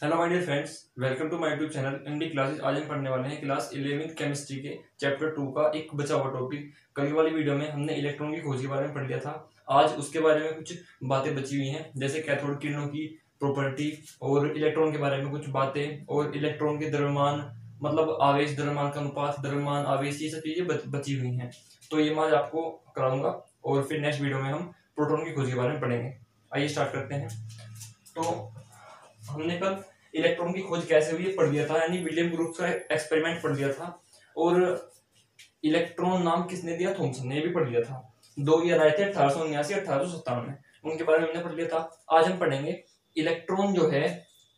Hello my dear friends, welcome to my YouTube channel MD classes. आज हम पढ़ने वाले हैं क्लास 11वीं केमिस्ट्री के चैप्टर 2 का एक बचा हुआ टॉपिक। कल वाली वीडियो में हमने इलेक्ट्रॉन की खोज के बारे में पढ़ लिया था। आज उसके बारे में कुछ बातें बची हुई हैं, जैसे कैथोड किरणों की प्रॉपर्टी और इलेक्ट्रॉन के बारे में कुछ बातें, और इलेक्ट्रॉन के द्रव्यमान मतलब आवेश द्रव्यमान का अनुपात, द्रव्यमान आवेश, ये सब चीजें बची हुई हैं। तो ये मैं आज आपको कराऊंगा और फिर नेक्स्ट वीडियो में हम प्रोटॉन की खोज के बारे में पढ़ेंगे। आइए स्टार्ट करते हैं। तो हमने कल इलेक्ट्रॉन की खोज कैसे हुई पढ़ लिया था, यानी विलियम ब्रूक्स का एक्सपेरिमेंट पढ़ लिया था, और इलेक्ट्रॉन नाम किसने दिया, थॉमसन ने, भी पढ़ लिया था। दो ईयर आए थे 1879 1857 में, उनके बारे में हमने पढ़ लिया था। आज हम पढ़ेंगे इलेक्ट्रॉन जो है,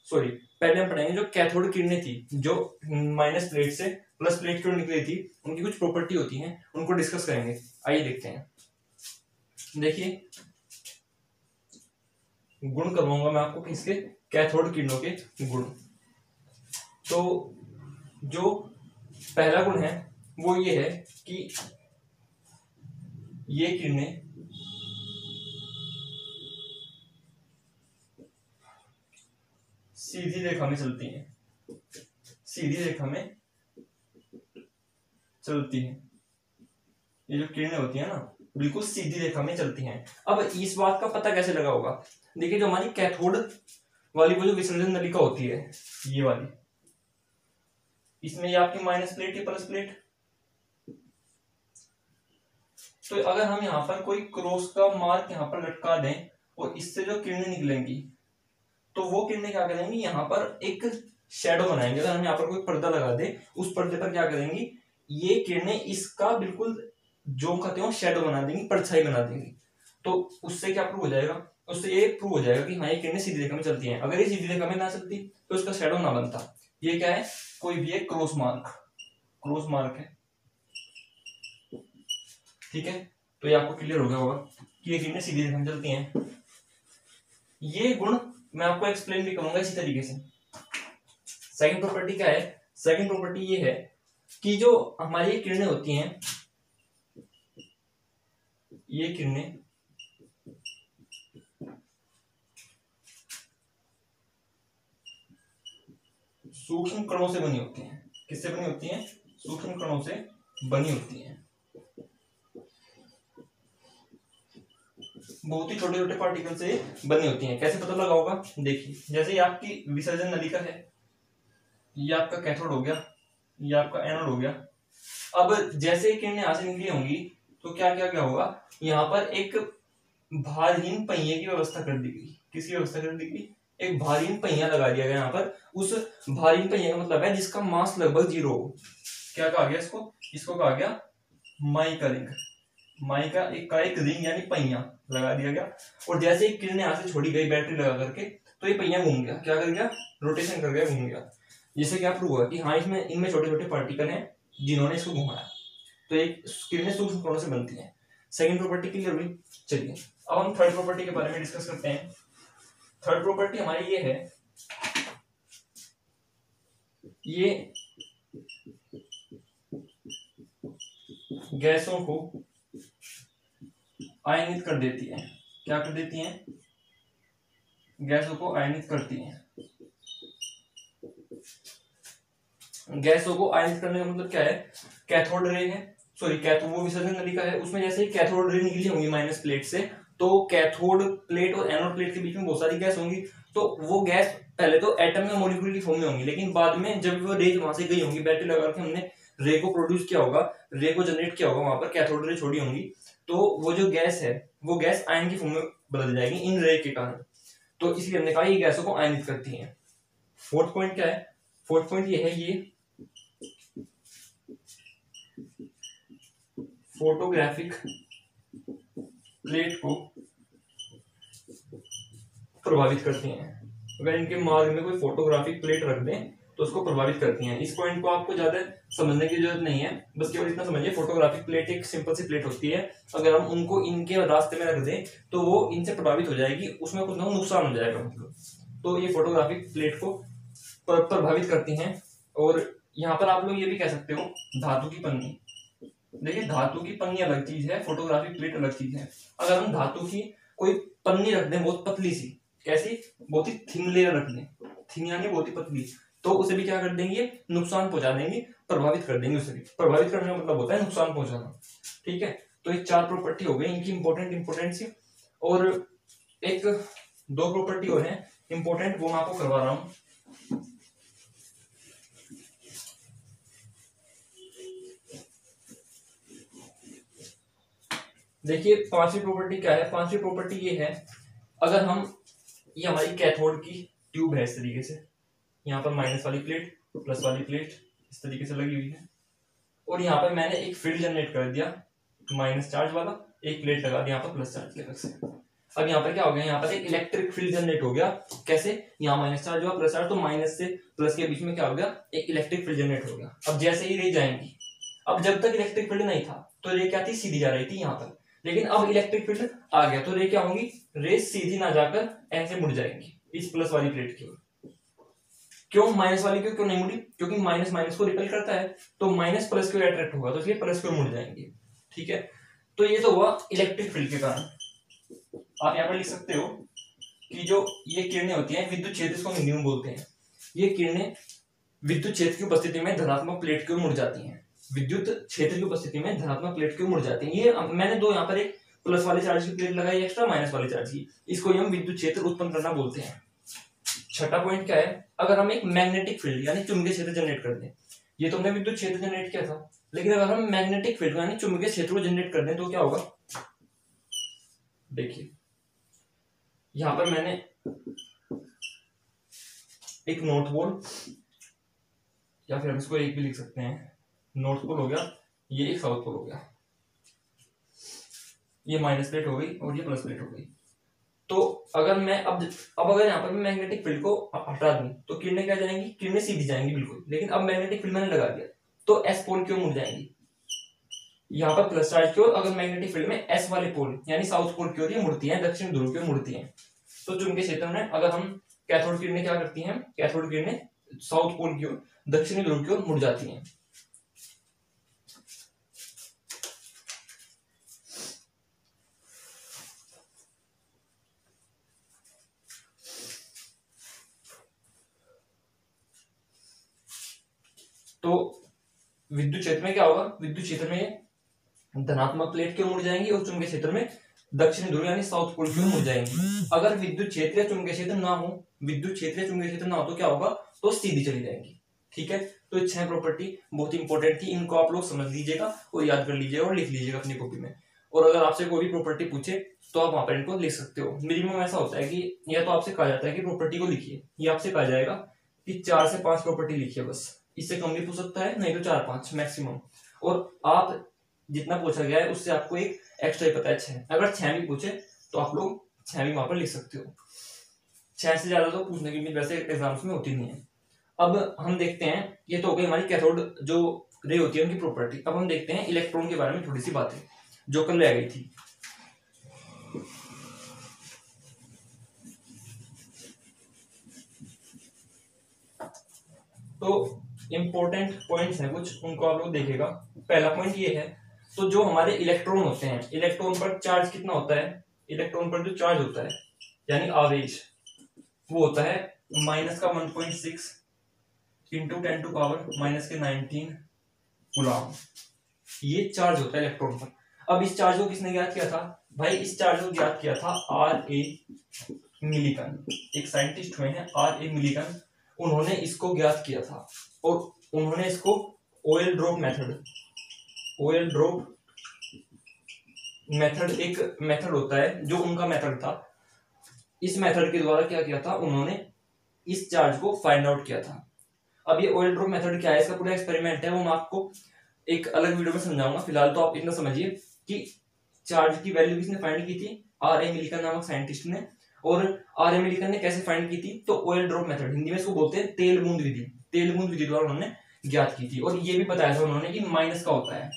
सॉरी पहले हम पढ़ेंगे जो कैथोड किरणें थी, जो माइनस प्लेट से प्लस प्लेट की ओर निकली थी, उनकी कुछ प्रॉपर्टी होती हैं, उनको डिस्कस करेंगे। आइए देखते हैं। देखिए, गुण करवाऊंगा मैं आपको किसके, कैथोड किरणों के गुण। तो जो पहला गुण है वो ये है कि ये किरणें सीधी रेखा में चलती हैं, सीधी रेखा में चलती हैं। ये जो किरणें होती हैं ना, बिल्कुल सीधी रेखा में चलती हैं। अब इस बात का पता कैसे लगा होगा? देखिए, जो हमारी कैथोड वाली वो जो विसर्जन नलिका होती है, ये वाली, इसमें ये आपकी माइनस प्लेट या प्लस प्लेट। तो अगर हम यहाँ पर कोई क्रॉस का मार्क यहाँ पर लटका दें और इससे जो किरणें निकलेंगी, तो वो किरणें क्या करेंगी, यहाँ पर एक शैडो बनाएंगे। अगर हम यहाँ पर कोई पर्दा लगा दें, उस पर्दे पर क्या करेंगी, ये किरणें इसका बिल्कुल जो कहते हो शैडो बना देंगी, परछाई बना देंगी। तो उससे क्या प्रूव हो जाएगा? उससे ये प्रूव हो जाएगा कि हाँ, ये किरणें सीधी रेखा में चलती हैं। अगर ये सीधी रेखा में ना चलती तो उसका शैडो ना बनता। ये क्या है, कोई भी एक क्रॉस मार्क है, ठीक है। तो ये आपको क्लियर हो गया होगा कि ये किरणें सीधी रेखा में चलती हैं। ये गुण मैं आपको एक्सप्लेन भी करूंगा इसी तरीके से। सेकंड प्रॉपर्टी क्या है? सेकंड प्रॉपर्टी ये है कि जो हमारी किरणें होती हैं, ये किरणें सूक्ष्म कणों से बनी होती हैं। किससे बनी होती हैं? सूक्ष्म कणों से बनी होती हैं। बहुत ही छोटे छोटे पार्टिकल से बनी होती हैं। कैसे पता लगा होगा? देखिए, जैसे ये आपकी विसर्जन नलिका है, ये आपका कैथोड हो गया, ये आपका एनोड हो गया। अब जैसे ही किरणें यहां से निकली होंगी तो क्या क्या क्या होगा, यहाँ पर एक भारहीन पहिए की व्यवस्था कर दी गई। किसकी व्यवस्था कर दी गई? एक भारहीन पहिया लगा दिया गया यहाँ पर। उस भारहीन पहिए का मतलब है जिसका मास लगभग 0 हो। क्या कहा गया इसको? इसको कहा गया माइका रिंग। माइका एक रिंग यानी पहिया लगा दिया गया। और जैसे ही किरणें यहां से छोड़ी गई बैटरी लगा करके, तो ये पहिया घूम गया। क्या कर गया? रोटेशन कर गया, घूम गया। जिससे क्या प्रूव हुआ कि हाँ, इसमें इनमें छोटे छोटे पार्टिकल हैं जिन्होंने इसको घुमाया। तो एक किरणें सूक्ष्म कणों से बनती हैं। सेकंड प्रॉपर्टी क्लियर हुई। चलिए, अब हम थर्ड प्रॉपर्टी के बारे में डिस्कस करते हैं। थर्ड प्रॉपर्टी हमारी ये है, ये गैसों को आयनित कर देती है। क्या कर देती हैं? गैसों को आयनित करती हैं। गैसों को आयनित करने का मतलब क्या है? कैथोड रे है, सॉरी कैथोड वो विसर्जन नलिका है, उसमें जैसे ही कैथोड रे निकली होंगी माइनस प्लेट से, तो कैथोड प्लेट और एनोड प्लेट के बीच में बहुत सारी गैस होंगी। तो वो गैस पहले तो एटम या मॉलिक्यूल की फॉर्म में होंगी, लेकिन बाद में जब वो रेज वहां से गई होंगी, बैटरी लगा के हमने रे को प्रोड्यूस किया होगा, रे को जनरेट किया होगा, वहां पर कैथोड रे छोड़ी होंगी, तो वो जो गैस है वो गैस आयन की फॉर्म में बदल जाएगी इन रे के कारण। तो इसलिए हमने कहा ये गैसों को आयनित करती है। फोर्थ पॉइंट क्या है? फोर्थ पॉइंट ये है, ये फोटोग्राफिक प्लेट को प्रभावित करती हैं। अगर इनके मार्ग में कोई फोटोग्राफिक प्लेट रख दें तो उसको प्रभावित करती हैं। इस पॉइंट को आपको ज्यादा समझने की जरूरत नहीं है, बस केवल इतना समझिए, फोटोग्राफिक प्लेट एक सिंपल सी प्लेट होती है। अगर हम उनको इनके रास्ते में रख दें तो वो इनसे प्रभावित हो जाएगी, उसमें कुछ ना नुकसान हो जाएगा उनको। तो ये फोटोग्राफिक प्लेट को प्रभावित करती हैं। और यहाँ पर आप लोग ये भी कह सकते हो धातु की पन्नी। देखिए, धातु की पन्नी अलग चीज है, फोटोग्राफिक प्लेट अलग चीज है। अगर हम धातु की कोई पन्नी रख दें बहुत पतली सी, कैसी, बहुत ही थिन लेयर रख दें, थिन यानी बहुत ही पतली, तो उसे भी क्या कर देंगे, नुकसान पहुंचा देंगे, प्रभावित कर देंगे। उसे भी प्रभावित करने का मतलब होता है नुकसान पहुंचाना। ठीक है, तो ये 4 प्रॉपर्टी हो गई इनकी इंपॉर्टेंट सी। और एक 2 प्रॉपर्टी और है इंपॉर्टेंट, वो मैं आपको करवा रहा हूं। देखिए 5वीं प्रॉपर्टी क्या है, 5वीं प्रॉपर्टी ये है, अगर हम, ये हमारी कैथोड की ट्यूब है इस तरीके से, यहाँ पर माइनस वाली प्लेट प्लस वाली प्लेट इस तरीके से लगी हुई है, और यहाँ पर मैंने एक फील्ड जनरेट कर दिया माइनस चार्ज वाला, एक प्लेट लगा दिया यहाँ पर प्लस चार्ज लेकर से। अब यहाँ पर क्या हो गया, यहाँ पर एक इलेक्ट्रिक फील्ड जनरेट हो गया। कैसे, यहाँ माइनस चार्ज हुआ प्लस चार्ज, तो माइनस से प्लस के बीच में क्या हो गया, एक इलेक्ट्रिक फील्ड जनरेट हो गया। अब जैसे ही रे जाएंगी, अब जब तक इलेक्ट्रिक फील्ड नहीं था तो रे क्या थी, सीधी जा रही थी यहाँ पर, लेकिन अब इलेक्ट्रिक फील्ड आ गया तो रे क्या होंगी, रे सीधी ना जाकर ऐसे मुड़ जाएंगी इस प्लस वाली प्लेट की ओर। क्यों माइनस वाली क्यों नहीं मुड़ी, क्योंकि माइनस माइनस को रिपेल करता है, तो माइनस प्लस की ओर अट्रैक्ट होगा, तो इसलिए प्लस की ओर मुड़ जाएंगे। ठीक है, तो ये तो हुआ इलेक्ट्रिक फील्ड के कारण। आप यहाँ पर लिख सकते हो कि जो ये किरणें होती हैं विद्युत क्षेत्र, इसको न्यूम बोलते हैं, ये किरणें विद्युत क्षेत्र की उपस्थिति में धनात्मक प्लेट की ओर मुड़ जाती हैं, विद्युत क्षेत्र की उपस्थिति में धनात्मक प्लेट की ओर मुड़ जाती हैं। ये मैंने दो यहाँ पर एक प्लस वाले चार्ज की प्लेट लगाई एक्स्ट्रा माइनस वाले चार्ज की, इसको हम विद्युत क्षेत्र उत्पन्न करना बोलते हैं। छठा पॉइंट क्या है, अगर हम एक मैग्नेटिक फील्ड यानी चुंबकीय क्षेत्र जनरेट कर दें, ये तो हमने विद्युत क्षेत्र जनरेट किया था, लेकिन अगर हम मैग्नेटिक फील्ड यानी चुंबकीय क्षेत्र को जनरेट कर दें तो क्या होगा। देखिए यहां पर मैंने एक नॉर्थ पोल, या फिर हम इसको एक भी लिख सकते हैं, नॉर्थ पोल हो गया, ये एक साउथ पोल हो गया, ये माइनस प्लेट हो गई और ये प्लस प्लेट हो गई। तो अगर मैं अब अगर यहाँ पर मैं मैग्नेटिक फील्ड को हटा दूं तो किरणें क्या जाएंगी, किरणें सीधी जाएंगी बिल्कुल, लेकिन अब मैग्नेटिक फील्ड मैंने लगा दिया तो एस पोल क्यों मुड़ जाएंगी, यहाँ पर प्लस चार्ज की ओर, अगर मैग्नेटिक फील्ड में एस वाले पोल यानी साउथ पोल की ओर ये मुड़ती है, दक्षिण ध्रुव की ओर मुड़ती है। तो चुंबकीय क्षेत्र में अगर हम कैथोड किरणें क्या करती हैं, कैथोड किरणें साउथ पोल की ओर दक्षिणी ध्रुव की ओर मुड़ जाती हैं। तो विद्युत क्षेत्र में क्या होगा, विद्युत क्षेत्र में धनात्मक प्लेट क्यों मुड़ जाएंगी और चुंबकीय क्षेत्र में दक्षिणी ध्रुव यानी साउथ पोल क्यों मुड़ जाएंगी। अगर विद्युत क्षेत्र या चुंबकीय क्षेत्र ना हो, विद्युत क्षेत्र या चुंबकीय क्षेत्र ना हो तो क्या होगा, तो सीधी चली जाएंगी। ठीक है, तो ये 6 प्रॉपर्टी बहुत इंपॉर्टेंट थी, इनको आप लोग समझ लीजिएगा और याद कर लीजिएगा और लिख लीजिएगा अपनी कॉपी में। और अगर आपसे कोई भी प्रॉपर्टी पूछे तो आप वहां पर इनको लिख सकते हो। मिनिमम ऐसा होता है कि या तो आपसे कहा जाता है कि प्रॉपर्टी को लिखिए, या आपसे कहा जाएगा कि 4 से 5 प्रॉपर्टी लिखिए बस, इससे कम भी पूछ सकता है, नहीं तो 4-5 मैक्सिमम। और आप जितना पूछा गया है उससे आपको एक एक्स्ट्रा ही पता है 6, अगर 6 भी पूछे तो आप लोग 6 भी वहां पर लिख सकते हो। 6 से ज्यादा तो पूछने की उम्मीद वैसे एग्जाम्स में होती नहीं है। अब हम देखते हैं, ये तो हो गई हमारी कैथोड जो रे होती है उनकी प्रॉपर्टी। अब हम देखते हैं इलेक्ट्रॉन के बारे में थोड़ी सी बातें जो कल ले गई थी। तो इंपॉर्टेंट पॉइंट्स हैं कुछ, उनको आप लोग देखिएगा। पहला पॉइंट ये है, तो जो हमारे इलेक्ट्रॉन होते हैं, इलेक्ट्रॉन पर चार्ज कितना होता है, इलेक्ट्रॉन पर जो चार्ज होता है यानी आवेश, वो होता है माइनस का 1.6 इंटू 10 टू पावर माइनस के 19 कूलम। ये चार्ज होता है इलेक्ट्रॉन पर। अब इस चार्ज को किसने ज्ञात किया था भाई, इस चार्ज को ज्ञात किया था R.A. मिलिकन, एक साइंटिस्ट हुए हैं R.A. मिलिकन, उन्होंने इसको ज्ञात किया था और उन्होंने इसको ऑयल ड्रॉप मेथड एक मेथड होता है जो उनका मेथड था, इस मेथड के द्वारा क्या किया था, उन्होंने इस चार्ज को फाइंड आउट किया था। अब ये ऑयल ड्रॉप मेथड क्या है, इसका पूरा एक्सपेरिमेंट है, वो मैं आपको एक अलग वीडियो में समझाऊंगा। फिलहाल तो आप इतना समझिए कि चार्ज की वैल्यू किसने फाइंड की थी, R.A. मिलिकन नामक साइंटिस्ट ने। और R.A. मिलिकन ने कैसे फाइंड की थी, तो ऑयल ड्रॉप मेथड, हिंदी में इसको बोलते हैं तेल बूंद विधि, तेल बूंद विधि द्वारा उन्होंने ज्ञात की थी। और ये भी बताया था उन्होंने कि माइनस का होता है,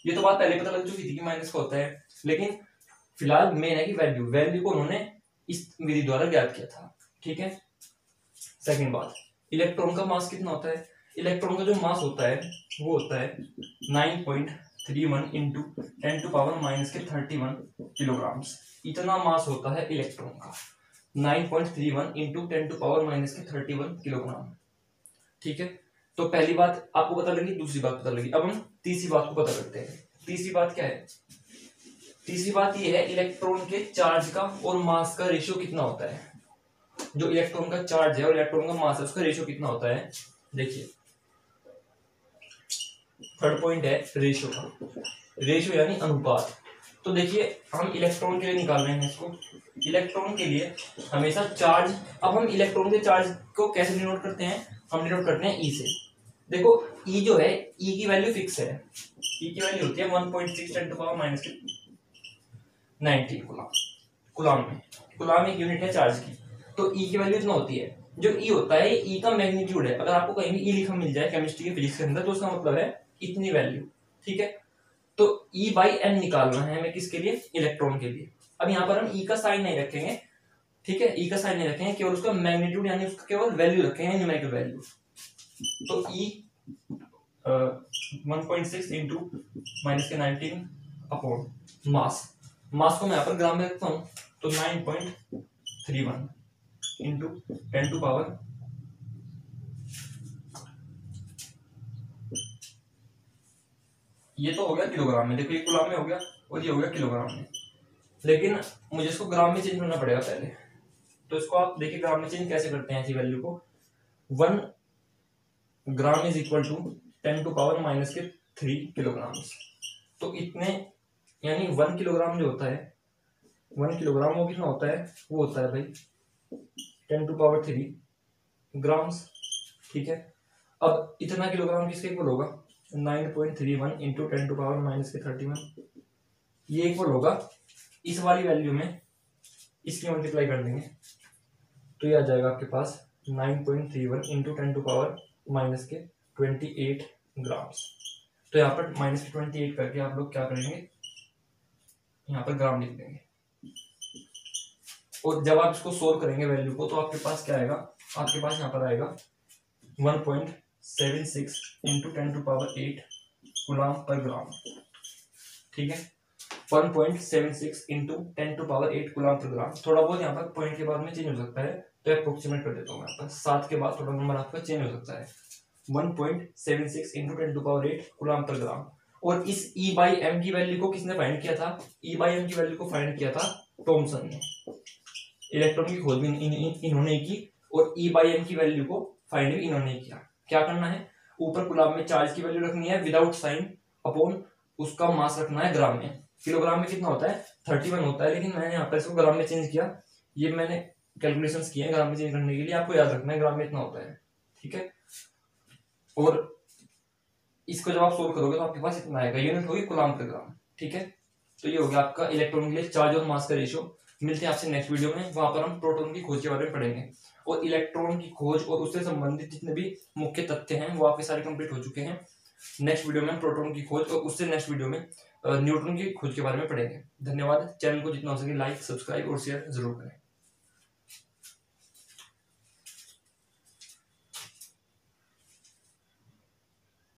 ये तो बात पहले पता लग चुकी थी कि माइनस का होता है, लेकिन फिलहाल मेन है कि वैल्यू को उन्होंने इस विधि द्वारा ज्ञात किया था। ठीक है, सेकंड बात, इलेक्ट्रॉन का मास कितना होता है, इलेक्ट्रॉन का जो मास होता है वो होता है 9.31 इंटू 10 टू पावर माइनस के 31 किलोग्राम, इतना मास होता है इलेक्ट्रॉन का। 9.31 इंटू 10⁻⁻³ किलोग्राम। ठीक है, तो पहली बात आपको पता लगी, दूसरी बात पता लगी। अब हम तीसरी बात को पता करते हैं। तीसरी बात क्या है? तीसरी बात ये है इलेक्ट्रॉन के चार्ज का और मास का रेशियो कितना होता है। जो इलेक्ट्रॉन का चार्ज है और इलेक्ट्रॉन का मास है उसका रेशियो कितना होता है। देखिए थर्ड पॉइंट है रेशियो का। रेशियो यानी अनुपात। तो देखिए हम इलेक्ट्रॉन के लिए निकाल रहे हैं इसको। इलेक्ट्रॉन के लिए हमेशा चार्ज, अब हम इलेक्ट्रॉन के चार्ज को कैसे डिनोट करते हैं, हम डिनोट करते हैं ई से। देखो ई जो है, ई की वैल्यू फिक्स है। ई की वैल्यू होती है 1.6 10⁻⁹ कूलाम में। कूलाम एक यूनिट है चार्ज की, तो ई की वैल्यू इतना होती है। जो ई होता है ये ई का मैग्नीट्यूड है। अगर आपको कहीं भी ई लिखा मिल जाए केमिस्ट्री के फिजिक्स के अंदर तो उसका मतलब है इतनी वैल्यू। ठीक है, तो E बाई एन निकालना है हमें, किसके लिए, इलेक्ट्रॉन के लिए। अब यहाँ पर हम E का साइन नहीं रखेंगे, ठीक है, E का साइन नहीं रखेंगे, केवल उसका मैग्नीट्यूड यानी उसका केवल वैल्यू रखेंगे, न्यूमेरिकल वैल्यू। तो E 1.6 इंटू -19 अपॉन मास। मास को मैं यहाँ पर ग्राम में रखता हूँ, तो 9.31 इंटू 10⁻, ये तो हो गया किलोग्राम में। देखो ये कूलाम में हो गया और ये हो गया किलोग्राम में। लेकिन मुझे इसको ग्राम में चेंज करना पड़ेगा पहले। तो इसको आप देखिए ग्राम में चेंज कैसे करते हैं ऐसी वैल्यू को। 1 gram is equal to 10⁻⁻³ kilogram. तो इतने यानी 1 किलोग्राम जो होता है, 1 किलोग्राम वो कितना होता है, वो होता है भाई 10⁻³ ग्राम्स। ठीक है, अब इतना किलोग्राम किसके इक्वल होगा, 9.31 इंटू 10⁻⁻31। ये इक्वल होगा इस वाली वैल्यू में इसकी मल्टीप्लाई कर देंगे तो ये आ जाएगा आपके पास 9.31 इंटू 10⁻⁻28 ग्राम्स। तो यहाँ पर -28 करके आप लोग क्या करेंगे, यहाँ पर ग्राम लिख देंगे। और जब आप इसको सोल्व करेंगे वैल्यू को तो आपके पास क्या आएगा, आपके पास यहाँ पर आएगा 1.76 इंटू 10⁸ कूलाम पर ग्राम। ठीक है, 1.76 इंटू 10⁸ कूलाम पर ग्राम। थोड़ा बहुत यहाँ पर पॉइंट के बाद में चेंज हो सकता है, तो अप्रोक्सीमेट कर देता हूँ यहाँ पर। 7 के बाद थोड़ा नंबर आपका चेंज हो सकता है। 1.76 इंटू 10⁸ कूलाम पर ग्राम। और इस E बाई एम की वैल्यू को किसने फाइंड किया था, E बाई एम की वैल्यू को फाइंड किया था थॉमसन ने। इलेक्ट्रॉन की खोज भी इन्होंने की और E बाई एम की वैल्यू को फाइंड भी इन्होंने किया। क्या करना है, ऊपर कूलाम में चार्ज की वैल्यू रखनी है विदाउट साइन, अपॉन उसका मास रखना है ग्राम में। किलोग्राम में कितना होता है, 31 होता है, लेकिन मैंने यहाँ पर इसको ग्राम में चेंज किया। ये मैंने कैलकुलेशंस किए हैं ग्राम में चेंज करने के लिए, आपको याद रखना है ग्राम में इतना होता है। ठीक है, और इसको जब आप सोल्व करोगे तो आपके पास इतना आएगा, यूनिट होगी कूलाम पर ग्राम। ठीक है, तो ये हो गया आपका इलेक्ट्रॉन के लिए चार्ज और मास का रेशियो। मिलते हैं आपसे नेक्स्ट वीडियो में, वहां पर हम प्रोटॉन की खोज के बारे में पढ़ेंगे और इलेक्ट्रॉन की खोज और उससे संबंधित जितने भी मुख्य तथ्य हैं वो आपके सारे कंप्लीट हो चुके हैं। नेक्स्ट वीडियो में हम प्रोटॉन की खोज और उससे नेक्स्ट वीडियो में न्यूट्रॉन की खोज के बारे में पढ़ेंगे। धन्यवाद। चैनल को जितना हो सके लाइक, सब्सक्राइब और शेयर जरूर करें।